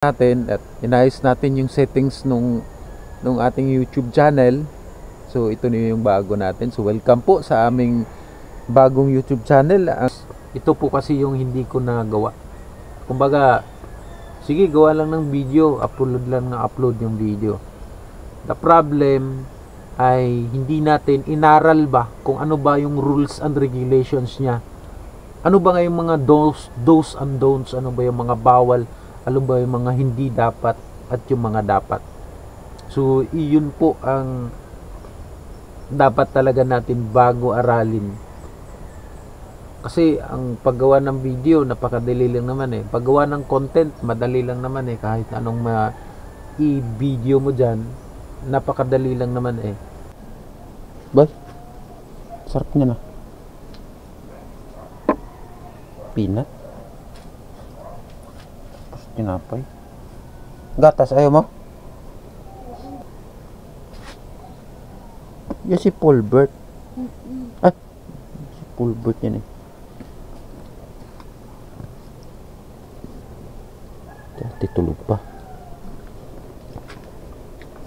natin at inayos natin yung settings nung ating YouTube channel. So ito na yung bago natin. So welcome po sa aming bagong YouTube channel. Ito po kasi yung hindi ko nagawa. Kumbaga, sige, gawa lang ng video, upload yung video. The problem ay hindi natin inaral ba kung ano ba yung rules and regulations niya. Ano ba nga yung mga do's and don'ts, ano ba yung mga bawal, ano ba yung mga hindi dapat at yung mga dapat. So iyon po ang dapat talaga natin bago aralin. Kasi ang paggawa ng video napakadali lang naman eh. Paggawa ng content madali lang naman eh. Kahit anong i-video mo dyan, napakadali lang naman eh. Boy, sarap niya na. Peanut. Tapos tinapay. Gatas, ayaw mo? Yan si Paulbert. Ah, si Paulbert yan eh. Dati tulog pa.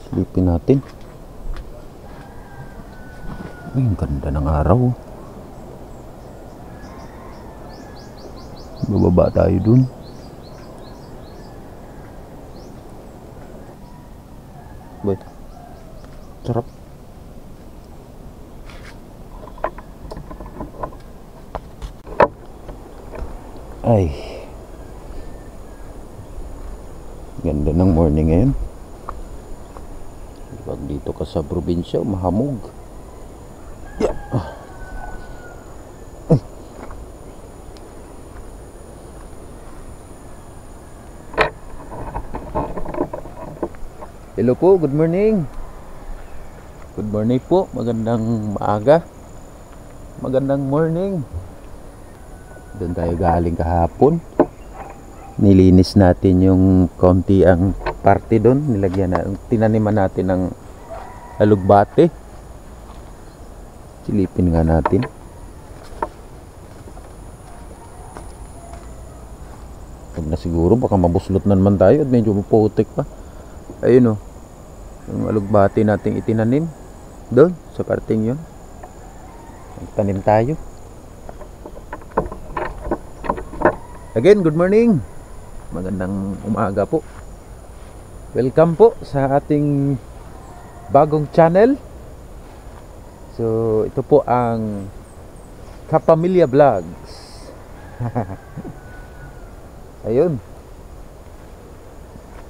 Silipin natin. Ay, ang ganda ng araw. Bababa tayo dun. Boy, sarap. Ay, ganda ng morning ngayon. Pag dito ka sa probinsya, mahamog. Yeah. Hello po, good morning. Good morning po, magandang maaga. Magandang morning. Doon tayo galing kahapon. Nilinis natin yung konti ang parte doon. Nilagyan na, tinaniman natin ng alugbate. Silipin nga natin. Huwag na siguro, baka mabuslot na naman tayo at medyo maputik pa. Ayun o, yung alugbate nating itinanim doon sa parting yun. Magtanim tayo. Again, good morning. Magandang umaga po. Welcome po sa ating bagong channel. So ito po ang Kapamilya Vlogs. Ayun,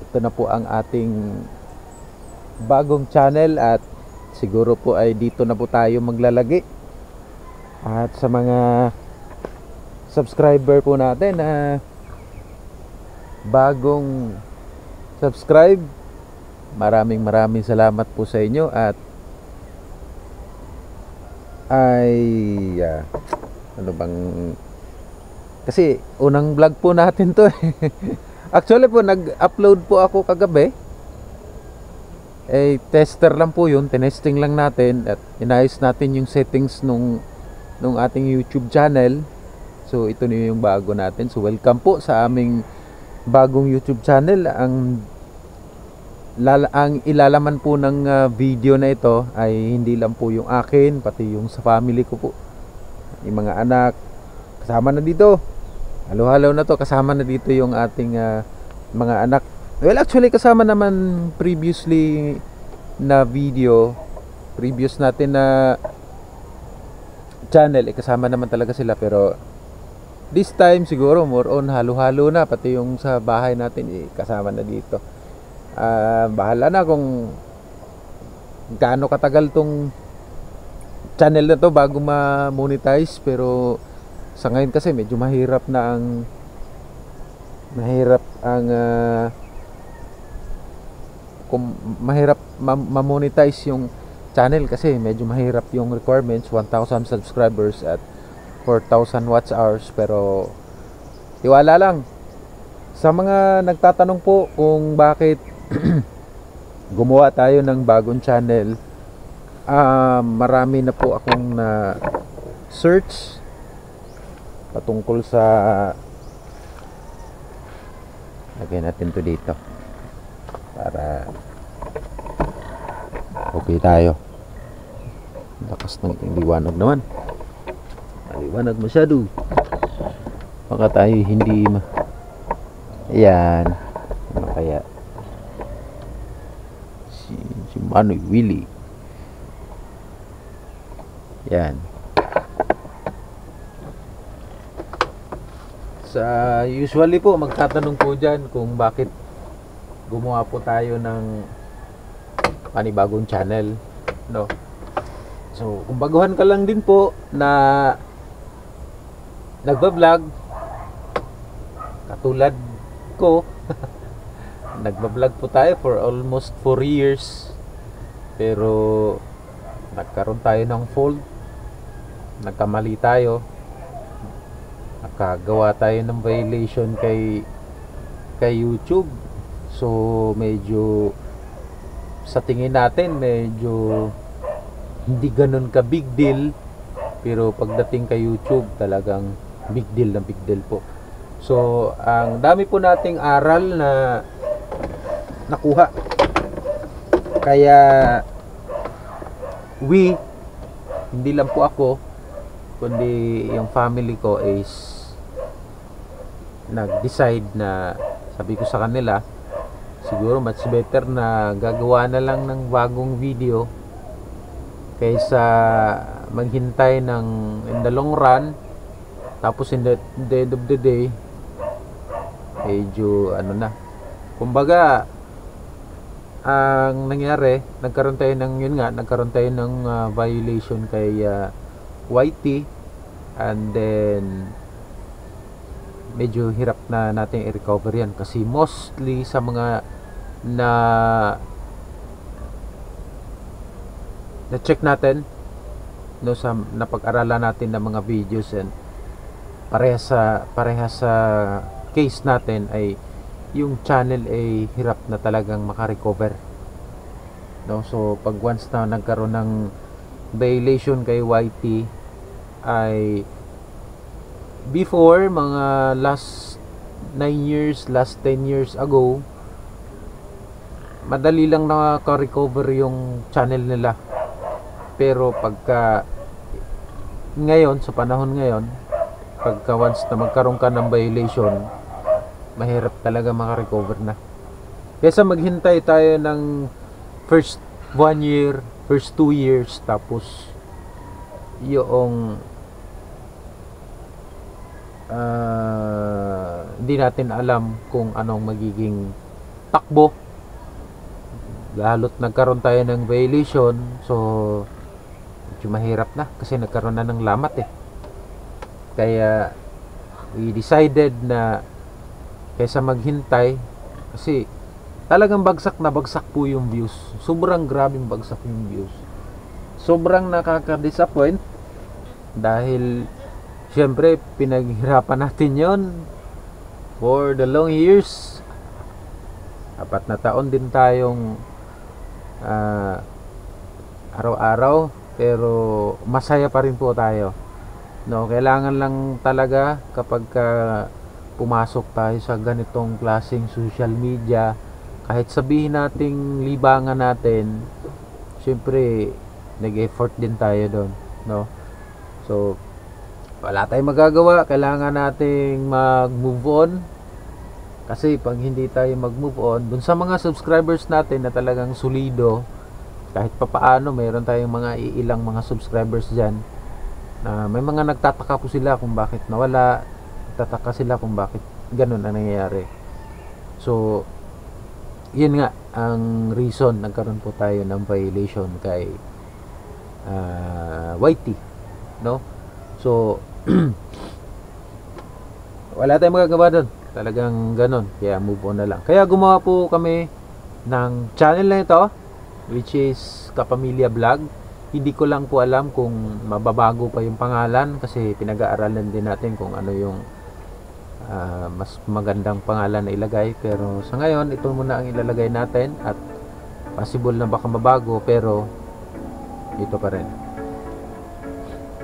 ito na po ang ating bagong channel at siguro po ay dito na po tayo maglalagay. At sa mga subscriber po natin na bagong subscribe, maraming salamat po sa inyo. At ano bang, kasi unang vlog po natin to eh. Actually po, nag-upload po ako kagabi. Eh, tester lang po yun. Tinesting lang natin at inayos natin yung settings nung ating YouTube channel. So, ito na yung bago natin. So, welcome po sa aming bagong YouTube channel. Ang ilalaman po ng video na ito ay hindi lang po yung akin, pati yung sa family ko po. Yung mga anak, kasama na dito. Halo-halo na to, kasama na dito yung ating mga anak. Well, actually kasama naman previously na video, previous natin na channel, kasama naman talaga sila. Pero this time siguro more on halo-halo na, pati yung sa bahay natin kasama na dito. Bahala na kung gaano katagal tong channel na to bago ma-monetize. Pero sa ngayon kasi medyo mahirap kung mahirap ma-monetize yung channel kasi medyo mahirap yung requirements, 1,000 subscribers at 4,000 watch hours. Pero tiwala lang sa mga nagtatanong po kung bakit gumawa tayo ng bagong channel. Marami na po akong na search patungkol sa Lagay natin to dito para okay tayo. Lakas ng liwanag naman. Maliwanag masyado. Baka tayo hindi ayan. Ano kaya? Si Manoy Willie. Yan. Usually po magtatanong po dyan kung bakit gumawa po tayo ng panibagong channel, no? So kung baguhan ka lang din po na nagba-vlog katulad ko nagba-vlog po tayo for almost 4 years, pero nagkaroon tayo ng fault, nagkamali tayo, nakagawa tayo ng violation kay YouTube. So medyo sa tingin natin medyo hindi ganun ka big deal, pero pagdating kay YouTube talagang big deal na big deal po. So ang dami po nating aral na nakuha, kaya hindi lang po ako kundi yung family ko is nag-decide na, sabi ko sa kanila, siguro much better na gagawa na lang ng bagong video kaysa maghintay ng in the long run, tapos in the end of the day medyo kumbaga ang nangyari, nagkaroon tayo ng violation kay YT, and then medyo hirap na natin i-recover yan kasi mostly sa mga na check natin, no, sa napag-aralan natin ng mga videos, and parehas sa case natin ay yung channel ay hirap na talagang makarecover, no? So pag once na nagkaroon ng violation kay YT, ay before mga last 9 years, last 10 years ago, madali lang nakaka-recover yung channel nila. Pero pagka ngayon, sa panahon ngayon, pagka once na magkaroon ka ng violation, mahirap talaga makarecover na. Kaysa maghintay tayo ng first 1 year, first 2 years, tapos yung hindi natin alam kung anong magiging takbo, lalo't nagkaroon tayo ng violation. So medyo mahirap na kasi nagkaroon na ng lamat Kaya we decided na kaysa maghintay, kasi talagang bagsak na bagsak po yung views, sobrang grabing bagsak yung views, sobrang nakaka-disappoint dahil syempre pinaghirapan natin yon for the long years. 4 na taon din tayong araw-araw, pero masaya pa rin po tayo, no? Kailangan lang talaga kapag pumasok tayo sa ganitong klaseng social media, kahit sabihin nating libangan natin, syempre nag-effort din tayo doon, no? So wala tayong magagawa, kailangan nating mag-move on, kasi pag hindi tayo mag-move on dun sa mga subscribers natin na talagang solido, kahit papaano mayroon tayong mga ilang mga subscribers dyan, may mga nagtataka po sila kung bakit nawala, nagtataka sila kung bakit ganun ang nangyayari. So yun nga ang reason nagkaroon po tayo ng violation kay YT, no? So wala tayong magagawa doon, talagang ganun, kaya move on na lang. Kaya gumawa po kami ng channel na ito, which is Kapamilya Vlog. Hindi ko lang po alam kung mababago pa yung pangalan, kasi pinag-aaralan din natin kung ano yung mas magandang pangalan na ilagay. Pero sa ngayon, ito muna ang ilalagay natin, at possible na baka mabago, pero ito pa rin.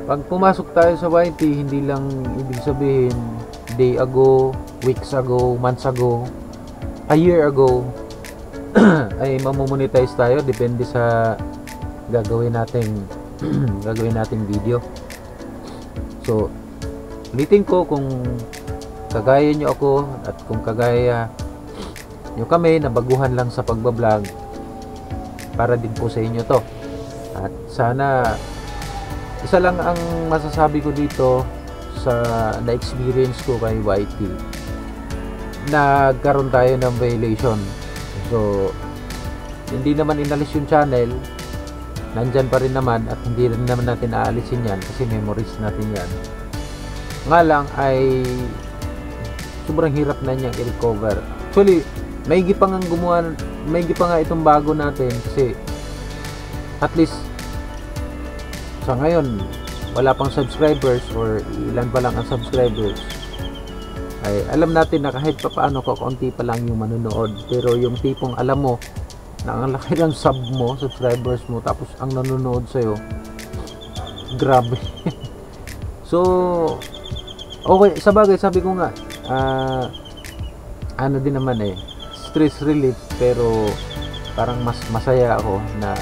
Pag pumasok tayo sa YT, hindi lang ibig sabihin day ago, weeks ago, months ago, a year ago ay mamomonetize tayo, depende sa gagawin nating video. So ulitin ko, kung kagaya nyo ako at kung kagaya nyo kami na baguhan lang sa pagbablog, para din po sa inyo to. At sana, isa lang ang masasabi ko dito sa na-experience ko kay YT, nagkaroon tayo ng violation. So hindi naman inalis yung channel, nandyan pa rin naman, at hindi rin naman natin aalisin yan kasi memories natin yan. Nga lang ay sobrang hirap na niyang i-recover. Actually, maigi pa nga itong bago natin, kasi at least sa ngayon wala pang subscribers or ilan pa lang ang subscribers, ay alam natin na kahit pa paano kaunti pa lang yung manonood. Pero yung tipong alam mo na ang laki ng subscribers mo, tapos ang nanonood sa'yo, grabe. So okay, sa bagay sabi ko nga, ano din naman stress relief, pero parang mas masaya ako na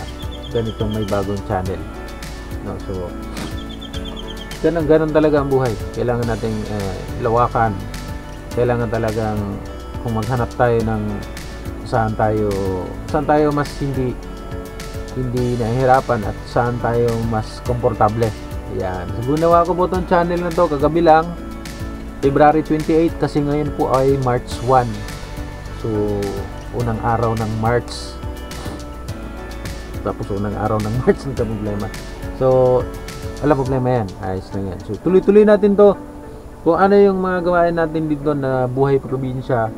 ganitong may bagong channel, no? So ganun talaga ang buhay. Kailangan nating lawakan. Kailangan talagang, kung maghanap tayo ng saan tayo mas hindi nahihirapan at saan tayo mas komportable. Yan. So, ginawa ko po itong channel na to kagabi lang, February 28, kasi ngayon po ay March 1. So unang araw ng March. Tapos unang araw ng March ang problema. So wala problema yan, ayos na yan. So tuloy-tuloy natin to. Kung ano yung mga gawain natin dito na buhay probinsya,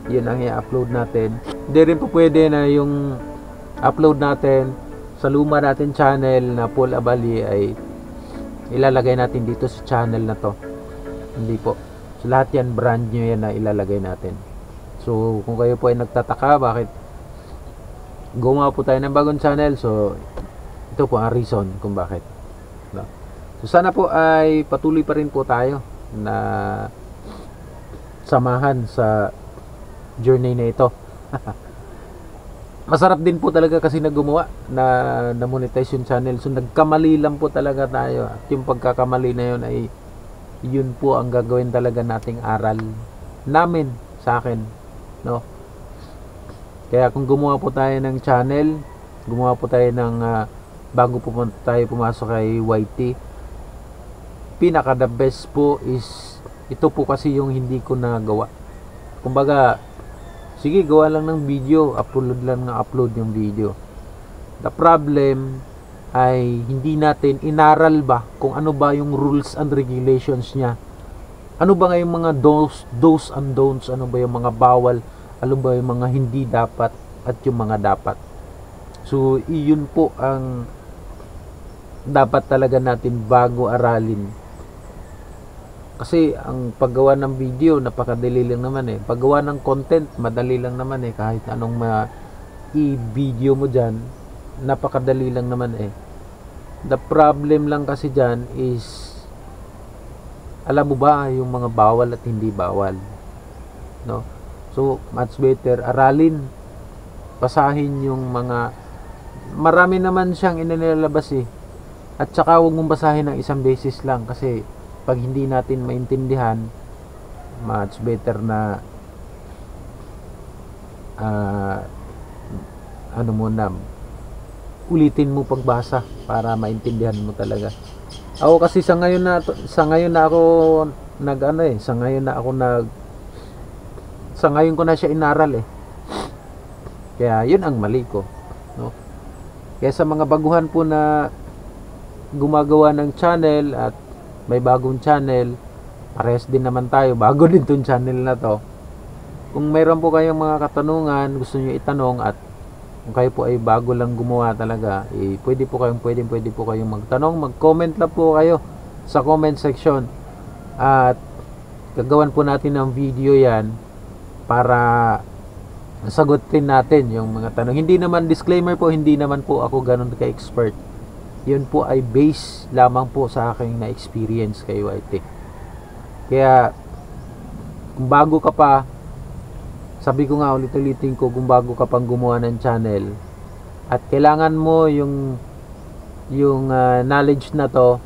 yun ang i-upload natin. Hindi rin po pwede na yung upload natin sa luma natin channel na Paul Abali ay ilalagay natin dito sa channel na to. Hindi po. So lahat yan, brand new yan na ilalagay natin. So kung kayo po ay nagtataka bakit gumawa po tayo ng bagong channel, so ito po ang reason kung bakit, no? So sana po ay patuloy pa rin po tayo na samahan sa journey na ito. Masarap din po talaga kasi na gumawa na monetize yung channel. So nagkamali lang po talaga tayo, at yung pagkakamali na yun ay yun po ang gagawin talaga nating aral namin, sa akin, no? Kaya kung gumawa po tayo ng channel, gumawa po tayo ng bago po tayo pumasok kay YT, pinaka the best po is ito po, kasi yung hindi ko nagawa. Kumbaga, sige, gawa lang ng video, upload lang ng upload yung video. The problem ay hindi natin inaral ba kung ano ba yung rules and regulations niya. Ano ba nga yung mga do's and don'ts, ano ba yung mga bawal, ano ba yung mga hindi dapat at yung mga dapat. So iyon po ang dapat talaga natin bago aralin. Kasi ang paggawa ng video, napakadali lang naman Paggawa ng content, madali lang naman kahit anong i-video mo dyan, napakadali lang naman The problem lang kasi dyan is, alam mo ba yung mga bawal at hindi bawal, no? So much better aralin, basahin yung mga, marami naman siyang inilalabas at saka huwag mong basahin ng isang beses lang, kasi pag hindi natin maintindihan, much better na ulitin mo pagbasa para maintindihan mo talaga. Ako kasi sa ngayon na ako sa ngayon ko na siya inaral Kaya yun ang mali ko, no? Kaya sa mga baguhan po na gumagawa ng channel at may bagong channel, parehas din naman tayo, bago din tong channel na to. Kung mayroon po kayong mga katanungan, gusto nyo itanong, at kung kayo po ay bago lang gumawa talaga, pwede po kayong magtanong, mag-comment lang po kayo sa comment section, at gagawan po natin ng video yan para sagutin natin yung mga tanong. Hindi naman, disclaimer po, hindi naman po ako ganun ka-expert. Yun po ay base lamang po sa aking na-experience kay YT. Kaya kung bago ka pa, sabi ko nga ulit-ulitin ko, kung bago ka pang gumawa ng channel at kailangan mo yung knowledge na to,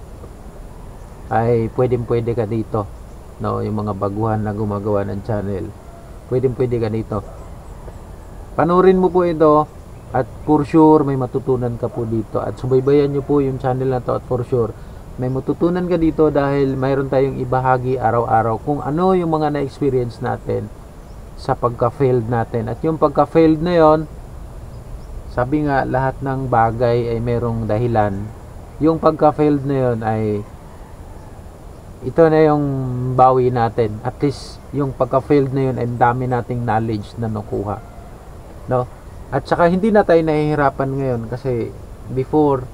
ay pwede ka dito, no? Yung mga baguhan na gumagawa ng channel, pwede ka dito. Panurin mo po ito at for sure may matutunan ka po dito, at subaybayan nyo po yung channel na to at for sure may matutunan ka dito, dahil mayroon tayong ibahagi araw-araw kung ano yung mga na-experience natin sa pagka-failed natin. At yung pagka-failed na yon, sabi nga lahat ng bagay ay merong dahilan. Yung pagka-failed na yon ay ito na yung bawi natin. At least yung pagka-failed na yun ay dami nating knowledge na nakuha, no? At saka hindi na tayo nahihirapan ngayon, kasi before,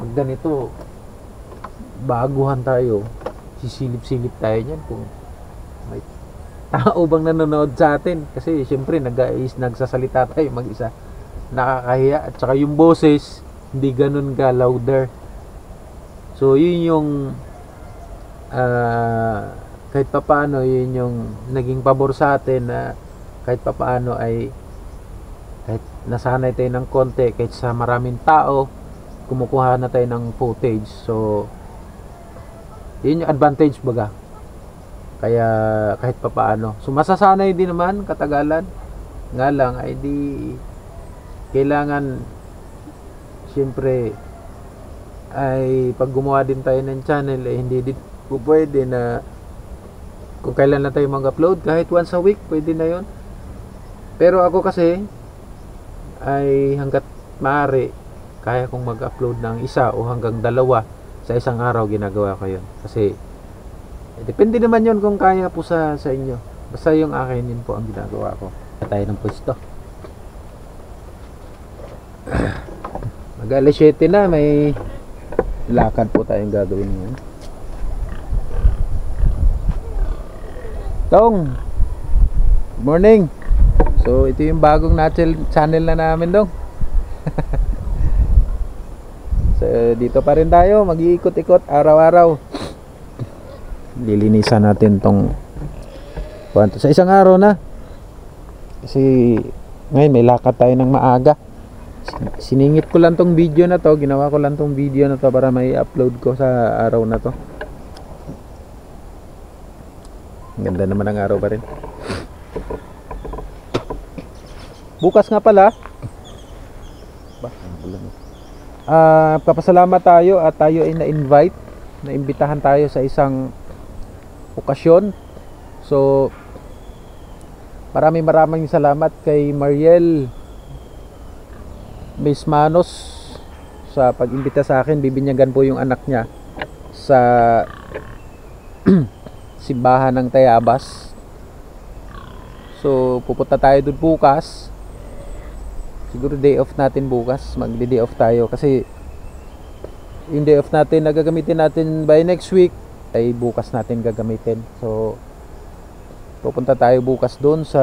pag ganito baguhan tayo, sisilip-silip tayo niyan kung may tao bang nanonood sa atin, kasi syempre nagsasalita tayo mag-isa, nakakahiya, at saka yung boses hindi ganun ka louder. So yun yung kahit papaano yun yung naging pabor sa atin, na kahit papaano ay kahit nasanay tayo ng konti, kahit sa maraming tao kumukuha na tayo ng footage. So yun yung advantage baga. Kaya kahit papaano, so masasanay din naman katagalan. Nga lang ay di kailangan siyempre ay pag gumawa din tayo ng channel ay hindi din po pwede na kung kailan na tayo mag-upload, kahit once a week pwede na yon. Pero ako kasi ay hanggat maaari kaya kong mag-upload ng isa o hanggang dalawa sa isang araw, ginagawa ko yun. Kasi depende naman yon kung kaya po sa inyo. Basta yung akin, yun po ang ginagawa ko. Tayo ng pwesto. Mag-alas 7 na, may lakad po tayong gagawin ngayon. Tong, morning. So ito yung bagong channel na namin, Dong. So dito pa rin tayo, mag-iikot-ikot araw-araw. Lilinisan natin tong sa isang araw na, kasi ngayon may lakad tayo ng maaga. Siningit ko lang tong video na to, ginawa ko lang tong video na to para may upload ko sa araw na to. Ganda naman ang araw pa rin. Bukas nga pala, papasalamat tayo at tayo ay na-invite, naimbitahan tayo sa isang okasyon. So maraming salamat kay Mariel Mismanos sa pag-imbita sa akin. Bibinyagan po yung anak niya sa simbahan ng Tayabas. So pupunta tayo doon bukas. Siguro day off natin bukas, magdi-day off tayo, kasi yung day off natin na gagamitin natin by next week ay bukas natin gagamitin. So pupunta tayo bukas doon sa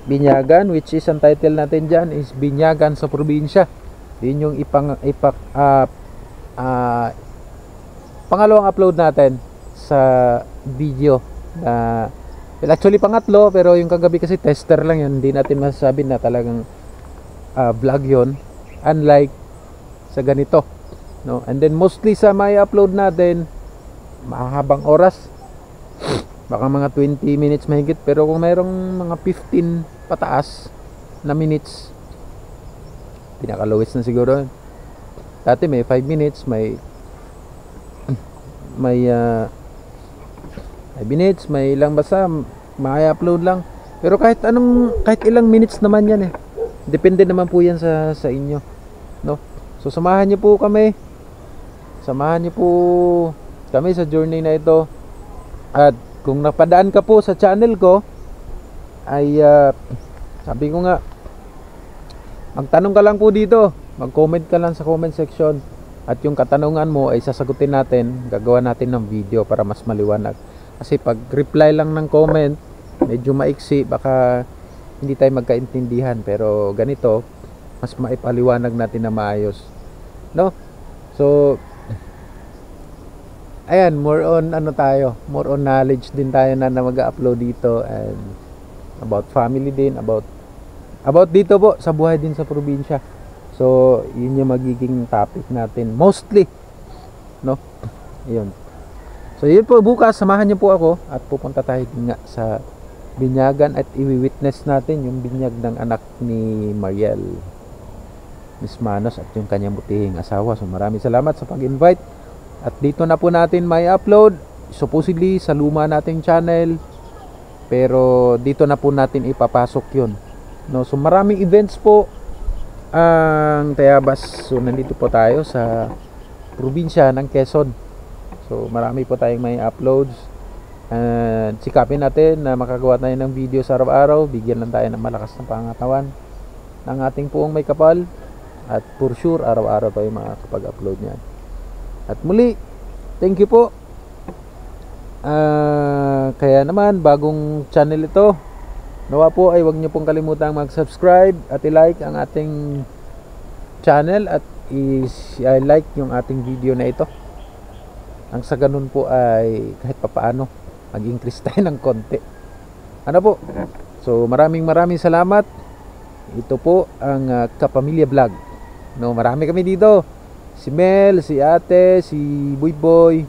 Binyagan, which is ang title natin dyan is Binyagan sa Probinsya. Yun yung pangalawang upload natin sa video. Well, actually pangatlo, pero yung kagabi kasi tester lang yun, hindi natin masasabi na talagang vlog yun, unlike sa ganito, no? And then mostly sa may upload natin mahabang oras, baka mga 20 minutes mahigit, pero kung mayroong mga 15 pataas na minutes, pinaka lowest na siguro. Dati may 5 minutes, may 5 minutes, may ilang, basta ma-upload lang. Pero kahit ilang minutes naman yan eh. Depende naman po yan sa inyo, no? So samahan niyo po kami sa journey na ito. At kung napadaan ka po sa channel ko, ay sabi ko nga, magtanong ka lang po dito, mag-comment ka lang sa comment section, at yung katanungan mo ay sasagutin natin, gagawa natin ng video para mas maliwanag. Kasi pag reply lang ng comment, medyo maiksi, baka hindi tayo magkaintindihan. Pero ganito, mas maipaliwanag natin na maayos, no? So ayan, more on ano tayo, more on knowledge din tayo na mag-upload dito, and about family din, about dito po sa buhay din sa probinsya. So yun yung magiging topic natin mostly, no? Yun. So yun po, bukas samahan niyo po ako at pupunta tayo din nga sa binyagan at i-witness natin yung binyag ng anak ni Mariel, Miss Manos, at yung kanyang butihing asawa. So maraming salamat sa pag-invite. At dito na po natin may upload, supposedly sa luma nating channel, pero dito na po natin ipapasok yun, no? So maraming events po ang Tayabas. So nandito po tayo sa probinsya ng Quezon. So marami po tayong may uploads, and sikapin natin na makagawa tayo ng video sa araw-araw. Bigyan lang tayo ng malakas na pangatawan ng ating puong may kapal, at for sure araw-araw tayo makakapag-upload niyan. At muli, thank you po. Kaya naman, bagong channel ito, nawa po ay huwag niyo pong kalimutang mag-subscribe at i-like ang ating channel, at i-like yung ating video na ito. Ang sa ganun po ay kahit papaano mag-increase tayo ng konti. Ano po? So maraming salamat. Ito po ang Kapamilya Vlog. No, marami kami dito. Si Mel, si ate, si Boy,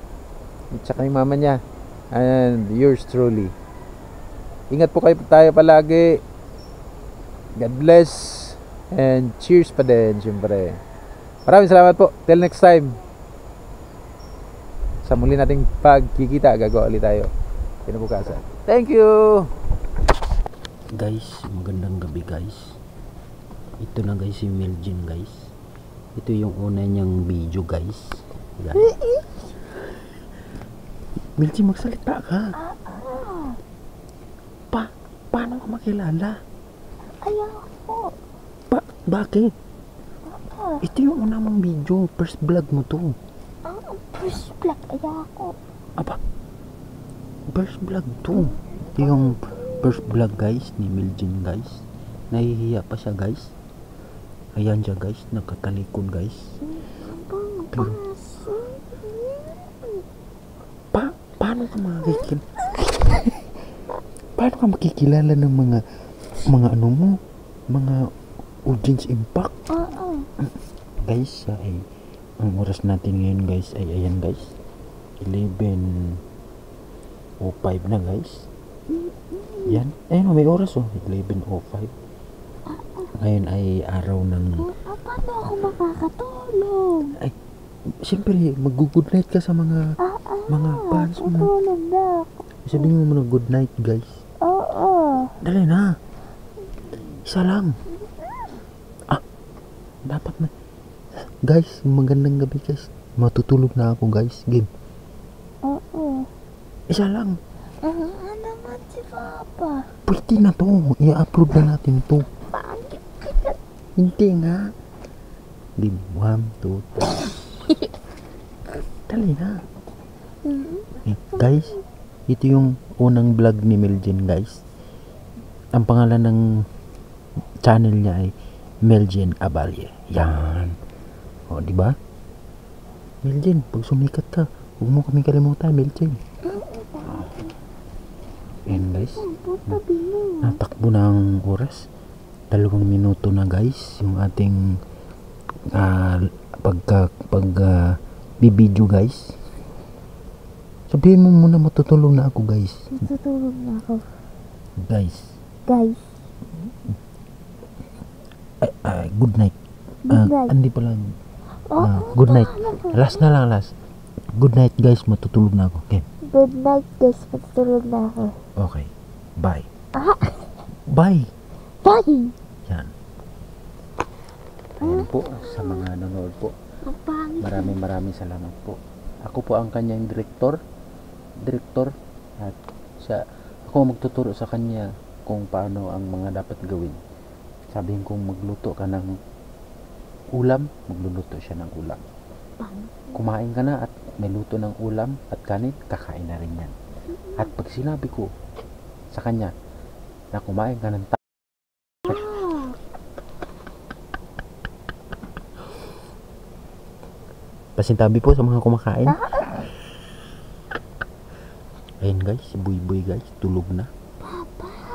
at saka yung mama niya, and yours truly. Ingat po tayo palagi. God bless, and cheers pa din, syempre. Maraming salamat po. Till next time, sa muli nating pagkikita, gagawa ulit tayo kinabukasan. Thank you. Guys, magandang gabi guys. Ito na guys si Meljin guys. Ito yung una niyang video guys. Meljin, magsalita ka. Paano ka makilala? Ayoko. Bakit? Ito yung una mong video. First vlog mo to. First vlog, ayoko. Aba, first vlog to. Ito yung first vlog guys ni Meljin guys. Nahihiya pa siya guys. Ayan siya guys, nagkatalikod guys. Pero paano ka paano ka makikilala ng mga ano mo, mga audience impact? Guys, ay ang oras natin ngayon guys ay ayan guys, 11:05 na guys. Yan, ayun may oras 11:05. Ngayon ay araw ng... Paano ako makakatulog? Ay, siyempre, mag-good night ka sa mga fans mo. Tutulog na ako. Sabihin mo muna good night, guys. Oo. Dali na. Isa lang. Dapat na. Guys, magandang gabi, guys. Matutulog na ako, guys. Game. Oo. Isa lang. Ano naman si Papa? Pwede na to. I-upload na natin to. Hindi nga. Game 1, 2, 3. Dali na. Guys, ito yung unang vlog ni Meljin guys. Ang pangalan ng channel niya ay Meljin Abalye. Yan. O, diba? Meljin, pag sumikat ka, huwag mo kami kalimutan, Meljin. Yan guys. Natakbo na ang oras. 2 minuto na guys yung ating bibidyo guys. Sabihin mo muna matutulog na ako guys. Matutulog na ako. Guys. Good night. Good night. Hindi pala. Good night. Last na lang, last. Good night guys, matutulog na ako. Okay. Good night guys, matutulog na ako. Okay. Bye. Bye. Bye. Yan. Ayan po sa mga nanonood po. Maraming salamat po. Ako po ang kanyang direktor at ako magtuturo sa kanya kung paano ang mga dapat gawin. Sabihin kong magluto ka ng ulam, magluluto siya ng ulam. Kumain ka na at may luto ng ulam at kanin, kakain na rin yan. At pag sinabi ko sa kanya na kumain ka ng pasintabi po sa mga kumakain. guys, si Buy guys, tulog na.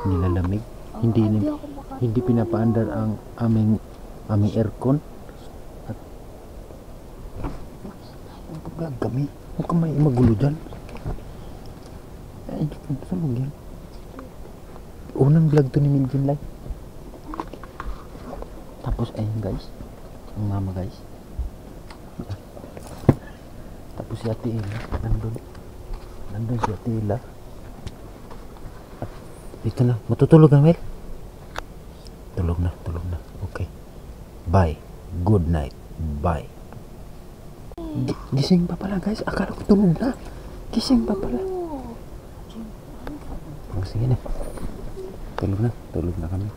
Nilalamig. Hindi pinapaandar ang aming aircon. At pag kami, huwag ka may magulo dyan. Ay, tulog yan. Unang vlog to ni Miljin Lai. Tapos ayun guys, ang mama guys. Tapos si Ate Ella, nandun si Ate Ella. At dito na, matutulog na Mel? Tulog na. Okay. Bye. Good night. Bye. Gising pa pala guys, akala ko tulog na. Gising pa pala. Sige na. Tulog na kami.